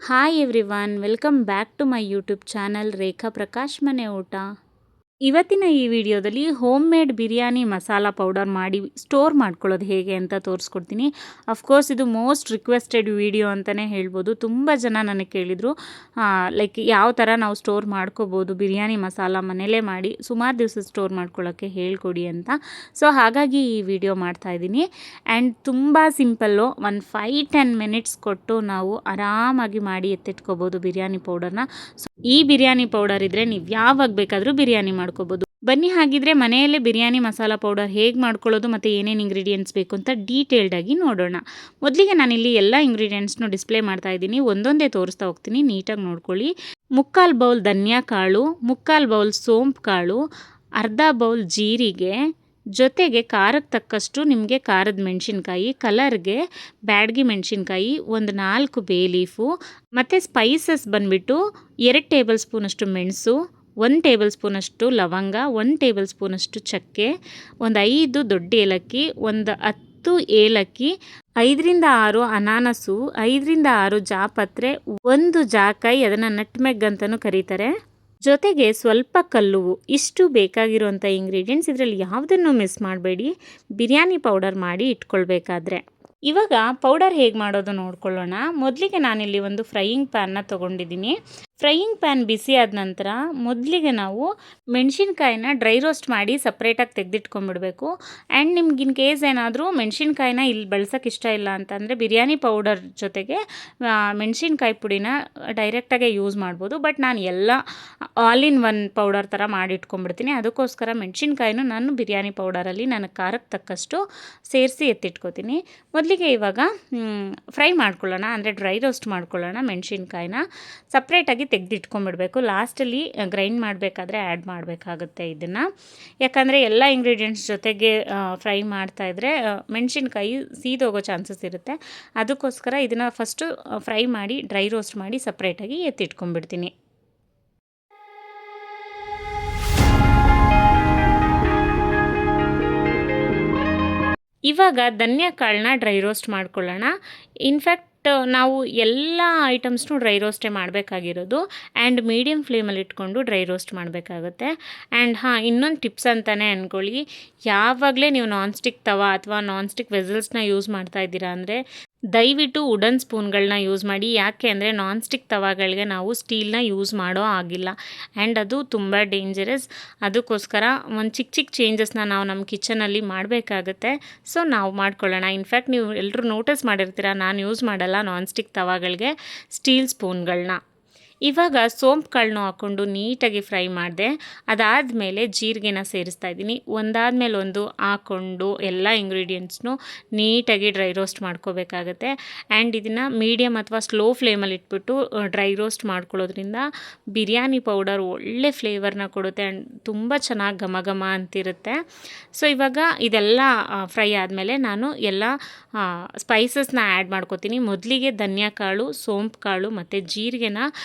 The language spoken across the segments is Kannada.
Hi everyone, welcome back to my YouTube channel Rekha Prakash ಮನೆ ಊಟ. ಇವತ್ತಿನ ಈ ವಿಡಿಯೋದಲ್ಲಿ homemade biryani masala powder ಮಾಡಿ ಸ್ಟೋರ್ ಮಾಡ್ಕೊಳ್ಳೋದು ಹೇಗೆ ಅಂತ ತೋರಿಸ್ಕೊಡ್ತೀನಿ. ಅಫ್ಕೋರ್ಸ್ ಇದು ಮೋಸ್ಟ್ ರಿಕ್ವೆಸ್ಟೆಡ್ ವಿಡಿಯೋ ಅಂತಲೇ ಹೇಳ್ಬೋದು. ತುಂಬ ಜನ ನನಗೆ ಕೇಳಿದರು ಲೈಕ್ ಯಾವ ಥರ ನಾವು ಸ್ಟೋರ್ ಮಾಡ್ಕೋಬೋದು ಬಿರಿಯಾನಿ ಮಸಾಲ ಮನೇಲೇ ಮಾಡಿ ಸುಮಾರು ದಿವಸ ಸ್ಟೋರ್ ಮಾಡ್ಕೊಳ್ಳೋಕ್ಕೆ ಹೇಳ್ಕೊಡಿ ಅಂತ. ಸೊ ಹಾಗಾಗಿ ಈ ವಿಡಿಯೋ ಮಾಡ್ತಾಯಿದ್ದೀನಿ. ಆ್ಯಂಡ್ ತುಂಬ ಸಿಂಪಲ್ಲು, ಒಂದು 5-10 ಮಿನಿಟ್ಸ್ ಕೊಟ್ಟು ನಾವು ಆರಾಮಾಗಿ ಮಾಡಿ ಎತ್ತಿಟ್ಕೋಬೋದು ಬಿರಿಯಾನಿ ಪೌಡರ್ನ. ಸೊ ಈ ಬಿರಿಯಾನಿ ಪೌಡರ್ ಇದ್ದರೆ ನೀವು ಯಾವಾಗ ಬೇಕಾದರೂ ಬಿರಿಯಾನಿ ಮಾಡ್ಕೋಬೋದು. ಬನ್ನಿ ಹಾಗಿದ್ರೆ ಮನೆಯಲ್ಲೇ ಬಿರಿಯಾನಿ ಮಸಾಲ ಪೌಡರ್ ಹೇಗೆ ಮಾಡ್ಕೊಳ್ಳೋದು ಮತ್ತು ಏನೇನು ಇಂಗ್ರೀಡಿಯೆಂಟ್ಸ್ ಬೇಕು ಅಂತ ಡೀಟೇಲ್ಡಾಗಿ ನೋಡೋಣ. ಮೊದಲಿಗೆ ನಾನಿಲ್ಲಿ ಎಲ್ಲ ಇಂಗ್ರೀಡಿಯೆಂಟ್ಸ್ನು ಡಿಸ್ಪ್ಲೇ ಮಾಡ್ತಾ ಇದ್ದೀನಿ, ಒಂದೊಂದೇ ತೋರಿಸ್ತಾ ಹೋಗ್ತೀನಿ, ನೀಟಾಗಿ ನೋಡ್ಕೊಳ್ಳಿ. 3/4 ಬೌಲ್ ಧನಿಯಾ ಕಾಳು, 3/4 ಬೌಲ್ ಸೋಂಪು ಕಾಳು, ಅರ್ಧ ಬೌಲ್ ಜೀರಿಗೆ, ಜೊತೆಗೆ ಖಾರಕ್ಕೆ ತಕ್ಕಷ್ಟು ನಿಮಗೆ ಖಾರದ ಮೆಣಸಿನ್ಕಾಯಿ, ಕಲರ್ಗೆ ಬ್ಯಾಡಗಿ ಮೆಣಸಿನ್ಕಾಯಿ, ಒಂದು 4 ಬೇ ಲೀಫು, ಮತ್ತು ಸ್ಪೈಸಸ್ ಬಂದುಬಿಟ್ಟು 2 ಟೇಬಲ್ ಸ್ಪೂನಷ್ಟು ಮೆಣಸು, 1 ಟೇಬಲ್ ಸ್ಪೂನಷ್ಟು ಲವಂಗ, 1 ಟೇಬಲ್ ಸ್ಪೂನಷ್ಟು ಚಕ್ಕೆ, ಒಂದು 5 ದೊಡ್ಡ ಏಲಕ್ಕಿ, ಒಂದು 10 ಏಲಕ್ಕಿ, 5-6 ಅನಾನಸು, 5-6 ಜಾಪತ್ರೆ, 1 ಜಾಕಾಯಿ, ಅದನ್ನು ನಟ್ಮೆಗ್ ಅಂತಲೂ ಕರೀತಾರೆ, ಜೊತೆಗೆ ಸ್ವಲ್ಪ ಕಲ್ಲುವು. ಇಷ್ಟು ಬೇಕಾಗಿರುವಂಥ ಇಂಗ್ರೀಡಿಯೆಂಟ್ಸ್. ಇದರಲ್ಲಿ ಯಾವುದನ್ನು ಮಿಸ್ ಮಾಡಬೇಡಿ ಬಿರಿಯಾನಿ ಪೌಡರ್ ಮಾಡಿ ಇಟ್ಕೊಳ್ಬೇಕಾದ್ರೆ. ಇವಾಗ ಪೌಡರ್ ಹೇಗೆ ಮಾಡೋದು ನೋಡ್ಕೊಳ್ಳೋಣ. ಮೊದಲಿಗೆ ನಾನಿಲ್ಲಿ ಒಂದು ಫ್ರೈಯಿಂಗ್ ಪ್ಯಾನ್ನ ತೊಗೊಂಡಿದ್ದೀನಿ. ಫ್ರೈಯಿಂಗ್ ಪ್ಯಾನ್ ಬಿಸಿ ಆದ ನಂತರ ಮೊದಲಿಗೆ ನಾವು ಮೆಣಸಿನ್ಕಾಯಿನ ಡ್ರೈ ರೋಸ್ಟ್ ಮಾಡಿ ಸಪ್ರೇಟಾಗಿ ತೆಗೆದಿಟ್ಕೊಂಡ್ಬಿಡ್ಬೇಕು. ಆ್ಯಂಡ್ ನಿಮ್ಗೆ ಇನ್ ಕೇಸ್ ಏನಾದರೂ ಮೆಣಸಿನ್ಕಾಯಿನ ಇಲ್ಲಿ ಬಳಸೋಕ್ಕೆ ಇಷ್ಟ ಇಲ್ಲ ಅಂತಂದರೆ ಬಿರಿಯಾನಿ ಪೌಡರ್ ಜೊತೆಗೆ ಮೆಣಸಿನ್ಕಾಯಿ ಪುಡಿನ ಡೈರೆಕ್ಟಾಗೆ ಯೂಸ್ ಮಾಡ್ಬೋದು. ಬಟ್ ನಾನು ಎಲ್ಲ ಆಲ್ ಇನ್ ಒನ್ ಪೌಡರ್ ಥರ ಮಾಡಿಟ್ಕೊಂಡ್ಬಿಡ್ತೀನಿ. ಅದಕ್ಕೋಸ್ಕರ ಮೆಣಸಿನ್ಕಾಯಿನೂ ನಾನು ಬಿರಿಯಾನಿ ಪೌಡರಲ್ಲಿ ನನಗೆ ಖಾರಕ್ಕೆ ತಕ್ಕಷ್ಟು ಸೇರಿಸಿ ಎತ್ತಿಟ್ಕೋತೀನಿ. ಮೊದಲಿಗೆ ಇವಾಗ ಫ್ರೈ ಮಾಡ್ಕೊಳ್ಳೋಣ, ಅಂದರೆ ಡ್ರೈ ರೋಸ್ಟ್ ಮಾಡ್ಕೊಳ್ಳೋಣ. ಮೆಣಸಿನ್ಕಾಯಿನ ಸಪ್ರೇಟಾಗಿ ತೆಗೆದಿಟ್ಕೊಂಡ್ಬಿಡ್ಬೇಕು. ಲಾಸ್ಟಲ್ಲಿ ಗ್ರೈಂಡ್ ಮಾಡಬೇಕಾದ್ರೆ ಆ್ಯಡ್ ಮಾಡಬೇಕಾಗುತ್ತೆ ಇದನ್ನು. ಯಾಕಂದರೆ ಎಲ್ಲ ಇಂಗ್ರೀಡಿಯೆಂಟ್ಸ್ ಜೊತೆಗೆ ಫ್ರೈ ಮಾಡ್ತಾಯಿದ್ರೆ ಮೆಣಸಿನ್ಕಾಯಿ ಸೀದೋಗೋ ಚಾನ್ಸಸ್ ಇರುತ್ತೆ. ಅದಕ್ಕೋಸ್ಕರ ಇದನ್ನು ಫಸ್ಟು ಫ್ರೈ ಮಾಡಿ ಡ್ರೈ ರೋಸ್ಟ್ ಮಾಡಿ ಸಪ್ರೇಟಾಗಿ ಎತ್ತಿಟ್ಕೊಂಡ್ಬಿಡ್ತೀನಿ. ಇವಾಗ ಧನಿಯಾ ಕಾಳನ್ನ ಡ್ರೈ ರೋಸ್ಟ್ ಮಾಡ್ಕೊಳ್ಳೋಣ. ಇನ್ಫ್ಯಾಕ್ಟ್ ನಾವು ಎಲ್ಲ ಐಟಮ್ಸ್ನು ಡ್ರೈ ರೋಸ್ಟೇ ಮಾಡಬೇಕಾಗಿರೋದು. ಆ್ಯಂಡ್ ಮೀಡಿಯಮ್ ಫ್ಲೇಮಲ್ಲಿ ಇಟ್ಕೊಂಡು ಡ್ರೈ ರೋಸ್ಟ್ ಮಾಡಬೇಕಾಗುತ್ತೆ. ಆ್ಯಂಡ್ ಇನ್ನೊಂದು ಟಿಪ್ಸ್ ಅಂತಲೇ ಅಂದ್ಕೊಳ್ಳಿ, ಯಾವಾಗಲೇ ನೀವು ನಾನ್ ಸ್ಟಿಕ್ ತವಾ ಅಥವಾ ನಾನ್ ಸ್ಟಿಕ್ ವೆಸಲ್ಸ್ನ ಯೂಸ್ ಮಾಡ್ತಾ ಇದ್ದೀರಾ ಅಂದರೆ ದಯವಿಟ್ಟು ವುಡನ್ ಸ್ಪೂನ್ಗಳನ್ನ ಯೂಸ್ ಮಾಡಿ. ಯಾಕೆ ಅಂದರೆ ನಾನ್ ಸ್ಟಿಕ್ ತವಾಗಳಿಗೆ ನಾವು ಸ್ಟೀಲ್ನ ಯೂಸ್ ಮಾಡೋ ಆಗಿಲ್ಲ, ಆ್ಯಂಡ್ ಅದು ತುಂಬ ಡೇಂಜರಸ್. ಅದಕ್ಕೋಸ್ಕರ ಒಂದು ಚಿಕ್ಕ ಚಿಕ್ಕ ಚೇಂಜಸ್ನ ನಾವು ನಮ್ಮ ಕಿಚನಲ್ಲಿ ಮಾಡಬೇಕಾಗತ್ತೆ. ಸೊ ನಾವು ಮಾಡ್ಕೊಳ್ಳೋಣ. ಇನ್ಫ್ಯಾಕ್ಟ್ ನೀವು ಎಲ್ಲರೂ ನೋಟಿಸ್ ಮಾಡಿರ್ತೀರ, ನಾನು ಯೂಸ್ ಮಾಡಲ್ಲ ನಾನ್ ಸ್ಟಿಕ್ ತವಾಗಳಿಗೆ ಸ್ಟೀಲ್ ಸ್ಪೂನ್ಗಳನ್ನ. ಇವಾಗ ಸೋಂಪು ಕಾಳನ್ನು ಹಾಕ್ಕೊಂಡು ನೀಟಾಗಿ ಫ್ರೈ ಮಾಡಿದೆ. ಅದಾದಮೇಲೆ ಜೀರಿಗೆನ ಸೇರಿಸ್ತಾ ಇದ್ದೀನಿ. ಒಂದಾದಮೇಲೆ ಒಂದು ಹಾಕ್ಕೊಂಡು ಎಲ್ಲ ಇಂಗ್ರೀಡಿಯೆಂಟ್ಸ್ನು ನೀಟಾಗಿ ಡ್ರೈ ರೋಸ್ಟ್ ಮಾಡ್ಕೋಬೇಕಾಗತ್ತೆ. ಆ್ಯಂಡ್ ಇದನ್ನು ಮೀಡಿಯಮ್ ಅಥವಾ ಸ್ಲೋ ಫ್ಲೇಮಲ್ಲಿ ಇಟ್ಬಿಟ್ಟು ಡ್ರೈ ರೋಸ್ಟ್ ಮಾಡ್ಕೊಳ್ಳೋದ್ರಿಂದ ಬಿರಿಯಾನಿ ಪೌಡರ್ ಒಳ್ಳೆ ಫ್ಲೇವರ್ನ ಕೊಡುತ್ತೆ ಆ್ಯಂಡ್ ತುಂಬ ಚೆನ್ನಾಗಿ ಘಮ ಘಮ ಅಂತಿರುತ್ತೆ. ಸೊ ಇವಾಗ ಇದೆಲ್ಲ ಫ್ರೈ ಆದಮೇಲೆ ನಾನು ಎಲ್ಲ ಸ್ಪೈಸಸ್ನ ಆ್ಯಡ್ ಮಾಡ್ಕೋತೀನಿ. ಮೊದಲಿಗೆ ಧನಿಯಾ ಕಾಳು, ಸೋಂಪು ಕಾಳು ಮತ್ತು ಜೀರಿಗೆನ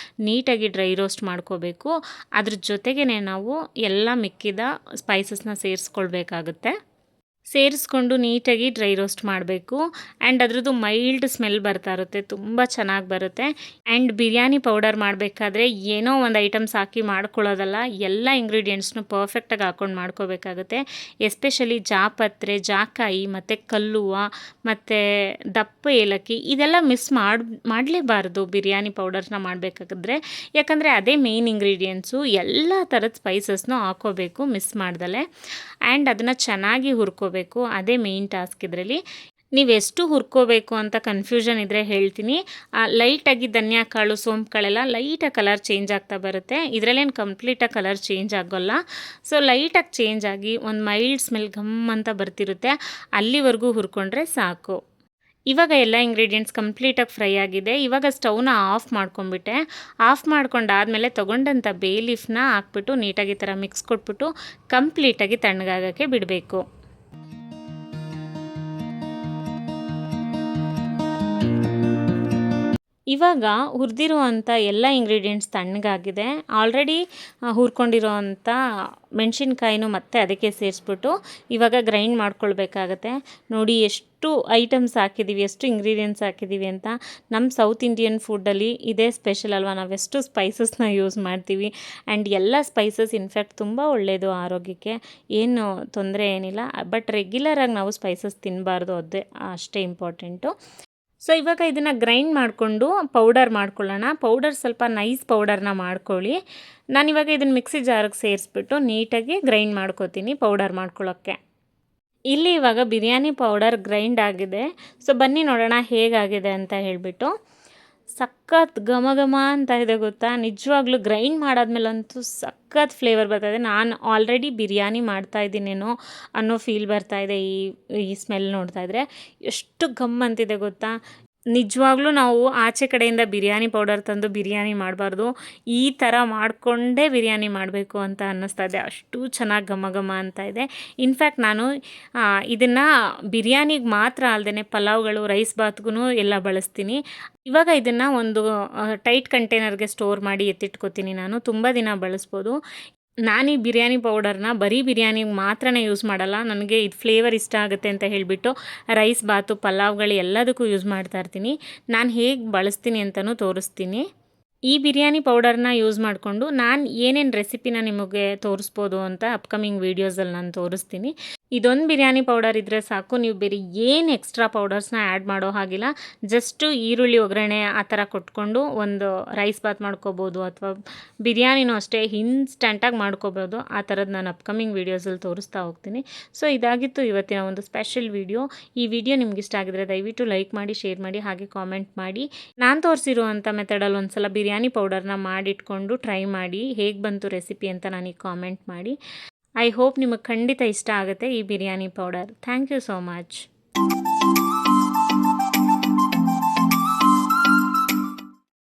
ನೀಟಾಗಿ ಡ್ರೈ ರೋಸ್ಟ್ ಮಾಡ್ಕೋಬೇಕು. ಅದ್ರ ಜೊತೆಗೇ ನಾವು ಎಲ್ಲ ಮಿಕ್ಕಿದ ಸ್ಪೈಸಸ್ನ ಸೇರಿಸ್ಕೊಳ್ಬೇಕಾಗುತ್ತೆ. ಸೇರಿಸ್ಕೊಂಡು ನೀಟಾಗಿ ಡ್ರೈ ರೋಸ್ಟ್ ಮಾಡಬೇಕು. ಆ್ಯಂಡ್ ಅದ್ರದ್ದು ಮೈಲ್ಡ್ ಸ್ಮೆಲ್ ಬರ್ತಾ ಇರುತ್ತೆ, ತುಂಬ ಚೆನ್ನಾಗಿ ಬರುತ್ತೆ. ಆ್ಯಂಡ್ ಬಿರಿಯಾನಿ ಪೌಡರ್ ಮಾಡಬೇಕಾದ್ರೆ ಏನೋ ಒಂದು ಐಟಮ್ಸ್ ಹಾಕಿ ಮಾಡ್ಕೊಳ್ಳೋದಲ್ಲ, ಎಲ್ಲ ಇಂಗ್ರೀಡಿಯೆಂಟ್ಸ್ನು ಪರ್ಫೆಕ್ಟಾಗಿ ಹಾಕ್ಕೊಂಡು ಮಾಡ್ಕೋಬೇಕಾಗುತ್ತೆ. ಎಸ್ಪೆಷಲಿ ಜಾಪತ್ರೆ, ಜಾಕಾಯಿ ಮತ್ತು ಕಲ್ಲುವ ಮತ್ತು ದಪ್ಪ ಏಲಕ್ಕಿ ಇದೆಲ್ಲ ಮಿಸ್ ಮಾಡಲೇಬಾರ್ದು ಬಿರಿಯಾನಿ ಪೌಡರ್ನ ಮಾಡಬೇಕಾದ್ರೆ. ಯಾಕಂದರೆ ಅದೇ ಮೇಯ್ನ್ ಇಂಗ್ರೀಡಿಯೆಂಟ್ಸು. ಎಲ್ಲ ಥರದ ಸ್ಪೈಸಸ್ನು ಹಾಕೋಬೇಕು ಮಿಸ್ ಮಾಡ್ದಲೆ. ಆ್ಯಂಡ್ ಅದನ್ನು ಚೆನ್ನಾಗಿ ಹುರ್ಕೋಬೇಕು. ಅದೇ ಮೇಯ್ನ್ ಟಾಸ್ಕ್ ಇದರಲ್ಲಿ. ನೀವೆಷ್ಟು ಹುರ್ಕೋಬೇಕು ಅಂತ ಕನ್ಫ್ಯೂಷನ್ ಇದ್ದರೆ ಹೇಳ್ತೀನಿ. ಲೈಟಾಗಿ ಧನಿಯಾ ಕಾಳು, ಸೋಂಪು ಕಾಳೆಲ್ಲ ಲೈಟಾಗಿ ಕಲರ್ ಚೇಂಜ್ ಆಗ್ತಾ ಬರುತ್ತೆ. ಇದರಲ್ಲೇನು ಕಂಪ್ಲೀಟಾಗಿ ಕಲರ್ ಚೇಂಜ್ ಆಗೋಲ್ಲ. ಸೊ ಲೈಟಾಗಿ ಚೇಂಜ್ ಆಗಿ ಒಂದು ಮೈಲ್ಡ್ ಸ್ಮೆಲ್ ಘಮ್ ಅಂತ ಬರ್ತಿರುತ್ತೆ, ಅಲ್ಲಿವರೆಗೂ ಹುರ್ಕೊಂಡ್ರೆ ಸಾಕು. ಇವಾಗ ಎಲ್ಲ ಇಂಗ್ರೀಡಿಯೆಂಟ್ಸ್ ಕಂಪ್ಲೀಟಾಗಿ ಫ್ರೈ ಆಗಿದೆ. ಇವಾಗ ಸ್ಟವ್ನ ಆಫ್ ಮಾಡ್ಕೊಂಬಿಟ್ಟೆ. ಆಫ್ ಮಾಡ್ಕೊಂಡಾದಮೇಲೆ ತೊಗೊಂಡಂಥ ಬೇ ಲೀಫ್ನ ಹಾಕ್ಬಿಟ್ಟು ನೀಟಾಗಿ ಈ ಥರ ಮಿಕ್ಸ್ ಕೊಟ್ಬಿಟ್ಟು ಕಂಪ್ಲೀಟಾಗಿ ತಣ್ಣಗಾಗೋಕ್ಕೆ ಬಿಡಬೇಕು. ಇವಾಗ ಹುರಿದಿರುವಂಥ ಎಲ್ಲ ಇಂಗ್ರೀಡಿಯೆಂಟ್ಸ್ ತಣ್ಣಗಾಗಿದೆ. ಆಲ್ರೆಡಿ ಹುರ್ಕೊಂಡಿರೋವಂಥ ಮೆಣಸಿನ್ಕಾಯಿನೂ ಮತ್ತೆ ಅದಕ್ಕೆ ಸೇರಿಸ್ಬಿಟ್ಟು ಇವಾಗ ಗ್ರೈಂಡ್ ಮಾಡ್ಕೊಳ್ಬೇಕಾಗತ್ತೆ. ನೋಡಿ ಎಷ್ಟು ಎಷ್ಟು ಐಟಮ್ಸ್ ಹಾಕಿದ್ದೀವಿ, ಎಷ್ಟು ಇಂಗ್ರೀಡಿಯೆಂಟ್ಸ್ ಹಾಕಿದ್ದೀವಿ ಅಂತ. ನಮ್ಮ ಸೌತ್ ಇಂಡಿಯನ್ ಫುಡ್ಡಲ್ಲಿ ಇದೇ ಸ್ಪೆಷಲ್ ಅಲ್ವಾ, ನಾವೆಷ್ಟು ಸ್ಪೈಸಸ್ನ ಯೂಸ್ ಮಾಡ್ತೀವಿ. ಆ್ಯಂಡ್ ಎಲ್ಲ ಸ್ಪೈಸಸ್ ಇನ್ಫ್ಯಾಕ್ಟ್ ತುಂಬ ಒಳ್ಳೆಯದು ಆರೋಗ್ಯಕ್ಕೆ, ಏನು ತೊಂದರೆ ಏನಿಲ್ಲ. ಬಟ್ ರೆಗ್ಯುಲರಾಗಿ ನಾವು ಸ್ಪೈಸಸ್ ತಿನ್ನಬಾರ್ದು, ಅದೇ ಅಷ್ಟೇ ಇಂಪಾರ್ಟೆಂಟು. ಸೊ ಇವಾಗ ಇದನ್ನು ಗ್ರೈಂಡ್ ಮಾಡಿಕೊಂಡು ಪೌಡರ್ ಮಾಡ್ಕೊಳ್ಳೋಣ. ಪೌಡರ್ ಸ್ವಲ್ಪ ನೈಸ್ ಪೌಡರ್ನ ಮಾಡ್ಕೊಳ್ಳಿ. ನಾನಿವಾಗ ಇದನ್ನು ಮಿಕ್ಸಿ ಜಾರಿಗೆ ಸೇರಿಸ್ಬಿಟ್ಟು ನೀಟಾಗಿ ಗ್ರೈಂಡ್ ಮಾಡ್ಕೋತೀನಿ ಪೌಡರ್ ಮಾಡ್ಕೊಳ್ಳೋಕ್ಕೆ. ಇಲ್ಲಿ ಇವಾಗ ಬಿರಿಯಾನಿ ಪೌಡರ್ ಗ್ರೈಂಡ್ ಆಗಿದೆ. ಸೊ ಬನ್ನಿ ನೋಡೋಣ ಹೇಗಾಗಿದೆ ಅಂತ ಹೇಳಿಬಿಟ್ಟು. ಸಖತ್ ಘಮ ಘಮ ಅಂತ ಇದೆ ಗೊತ್ತಾ, ನಿಜವಾಗ್ಲೂ ಗ್ರೈಂಡ್ ಮಾಡಾದ್ಮೇಲಂತೂ ಸಖತ್ ಫ್ಲೇವರ್ ಬರ್ತಾಯಿದೆ. ನಾನು ಆಲ್ರೆಡಿ ಬಿರಿಯಾನಿ ಮಾಡ್ತಾಯಿದ್ದೀನೇನೋ ಅನ್ನೋ ಫೀಲ್ ಬರ್ತಾಯಿದೆ ಈ ಸ್ಮೆಲ್ ನೋಡ್ತಾ ಇದ್ದರೆ. ಎಷ್ಟು ಘಮ್ ಅಂತಿದೆ ಗೊತ್ತಾ. ನಿಜವಾಗ್ಲೂ ನಾವು ಆಚೆ ಕಡೆಯಿಂದ ಬಿರಿಯಾನಿ ಪೌಡರ್ ತಂದು ಬಿರಿಯಾನಿ ಮಾಡಬಾರ್ದು, ಈ ಥರ ಮಾಡಿಕೊಂಡೇ ಬಿರಿಯಾನಿ ಮಾಡಬೇಕು ಅಂತ ಅನ್ನಿಸ್ತಾ ಇದೆ. ಅಷ್ಟು ಚೆನ್ನಾಗಿ ಘಮ ಘಮ ಅಂತ ಇದೆ. ಇನ್ಫ್ಯಾಕ್ಟ್ ನಾನು ಇದನ್ನು ಬಿರಿಯಾನಿಗೆ ಮಾತ್ರ ಅಲ್ಲದೆ ಪಲಾವ್ಗಳು, ರೈಸ್ ಬಾತ್ಗೂ ಎಲ್ಲ ಬಳಸ್ತೀನಿ. ಇವಾಗ ಇದನ್ನು ಒಂದು ಟೈಟ್ ಕಂಟೈನರ್ಗೆ ಸ್ಟೋರ್ ಮಾಡಿ ಎತ್ತಿಟ್ಕೋತೀನಿ. ನಾನು ತುಂಬ ದಿನ ಬಳಸ್ಬೋದು. ನಾನು ಈ ಬಿರಿಯಾನಿ ಪೌಡರ್ನ ಬರೀ ಬಿರಿಯಾನಿಗೆ ಮಾತ್ರ ಯೂಸ್ ಮಾಡಲ್ಲ, ನನಗೆ ಇದು ಫ್ಲೇವರ್ ಇಷ್ಟ ಆಗುತ್ತೆ ಅಂತ ಹೇಳಿಬಿಟ್ಟು ರೈಸ್ ಬಾತು, ಪಲಾವ್ಗಳು ಎಲ್ಲದಕ್ಕೂ ಯೂಸ್ ಮಾಡ್ತಾ ಇರ್ತೀನಿ. ನಾನು ಹೇಗೆ ಬಳಸ್ತೀನಿ ಅಂತಲೂ ತೋರಿಸ್ತೀನಿ. ಈ ಬಿರಿಯಾನಿ ಪೌಡರ್ನ ಯೂಸ್ ಮಾಡಿಕೊಂಡು ನಾನು ಏನೇನು ರೆಸಿಪಿನ ನಿಮಗೆ ತೋರಿಸ್ಬೋದು ಅಂತ ಅಪ್ಕಮಿಂಗ್ ವೀಡಿಯೋಸಲ್ಲಿ ನಾನು ತೋರಿಸ್ತೀನಿ. ಇದೊಂದು ಬಿರಿಯಾನಿ ಪೌಡರ್ ಇದ್ದರೆ ಸಾಕು, ನೀವು ಬೇರೆ ಏನು ಎಕ್ಸ್ಟ್ರಾ ಪೌಡರ್ಸ್ನ ಆ್ಯಡ್ ಮಾಡೋ ಹಾಗಿಲ್ಲ. ಜಸ್ಟು ಈರುಳ್ಳಿ ಒಗ್ಗರಣೆ ಆ ಥರ ಕೊಟ್ಕೊಂಡು ಒಂದು ರೈಸ್ ಬಾತ್ ಮಾಡ್ಕೋಬೋದು, ಅಥವಾ ಬಿರಿಯಾನಿನೂ ಅಷ್ಟೇ ಇನ್ಸ್ಟಂಟಾಗಿ ಮಾಡ್ಕೋಬೋದು. ಆ ಥರದ್ದು ನಾನು ಅಪ್ಕಮಿಂಗ್ ವೀಡಿಯೋಸಲ್ಲಿ ತೋರಿಸ್ತಾ ಹೋಗ್ತೀನಿ. ಸೊ ಇದಾಗಿತ್ತು ಇವತ್ತಿನ ಒಂದು ಸ್ಪೆಷಲ್ ವೀಡಿಯೋ. ಈ ವಿಡಿಯೋ ನಿಮ್ಗೆ ಇಷ್ಟ ಆಗಿದ್ರೆ ದಯವಿಟ್ಟು ಲೈಕ್ ಮಾಡಿ, ಶೇರ್ ಮಾಡಿ, ಹಾಗೆ ಕಾಮೆಂಟ್ ಮಾಡಿ. ನಾನು ತೋರಿಸಿರುವಂಥ ಮೆಥಡಲ್ಲಿ ಒಂದು ಸಲ ಬಿರಿಯಾನಿ ಪೌಡರ್ನ ಮಾಡಿಟ್ಕೊಂಡು ಟ್ರೈ ಮಾಡಿ, ಹೇಗೆ ಬಂತು ರೆಸಿಪಿ ಅಂತ ನನಗೆ ಕಾಮೆಂಟ್ ಮಾಡಿ. ಐ ಹೋಪ್ ನಿಮಗೆ ಖಂಡಿತ ಇಷ್ಟ ಆಗುತ್ತೆ ಈ biryani powder. Thank you so much.